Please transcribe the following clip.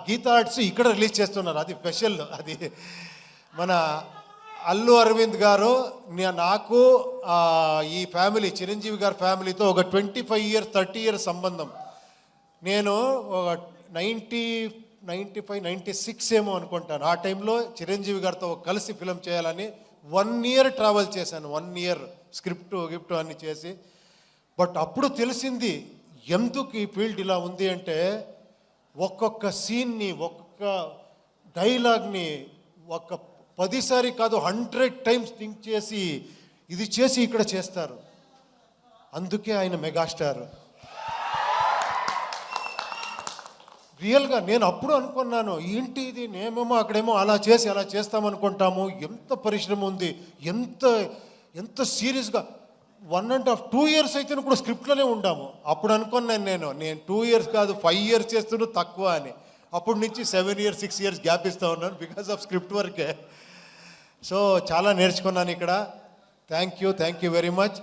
Gita arts ఇక్కడ release చేస్తున్నారు, అది స్పెషల్. అది మన అల్లు అరవింద్ గారు నాకు ఈ ఫ్యామిలీ చిరంజీవి గారి ఫ్యామిలీతో ఒక 25 years 30 years సంబంధం. నేను 96 ఏమో అనుకుంటాను. ఆ టైంలో చిరంజీవి గారితో కలిసి ఫిలిం చేయాలని 1 year ట్రావెల్ చేశాను. 1 year స్క్రిప్ట్ అన్ని చేసి. బట్ అప్పుడు తెలిసింది ఎందుకు ఈ ఫీల్డ్ ఇలా ఉంది అంటే, ఒక్కొక్క సీన్ని, ఒక్కొక్క డైలాగ్ని 10 సారి కాదు 100 times థింక్ చేసి ఇది చేసి ఇక్కడ చేస్తారు. అందుకే ఆయన మెగాస్టార్. రియల్గా నేను అప్పుడు అనుకున్నాను, ఏంటి ఇది, నేమేమో అక్కడేమో అలా చేసి అలా చేస్తామనుకుంటాము. ఎంత పరిశ్రమ ఉంది, ఎంత సీరియస్గా 1.5-2 years అయితే కూడా స్క్రిప్ట్లోనే ఉండాము. అప్పుడు అనుకున్నాను నేను 2 years కాదు 5 years చేస్తున్నా తక్కువ అని. అప్పటి నుంచి 7 years 6 years గ్యాప్ ఇస్తూ ఉన్నాను బికాస్ ఆఫ్ స్క్రిప్ట్ వర్కే. సో చాలా నేర్చుకున్నాను ఇక్కడ. Thank you very much.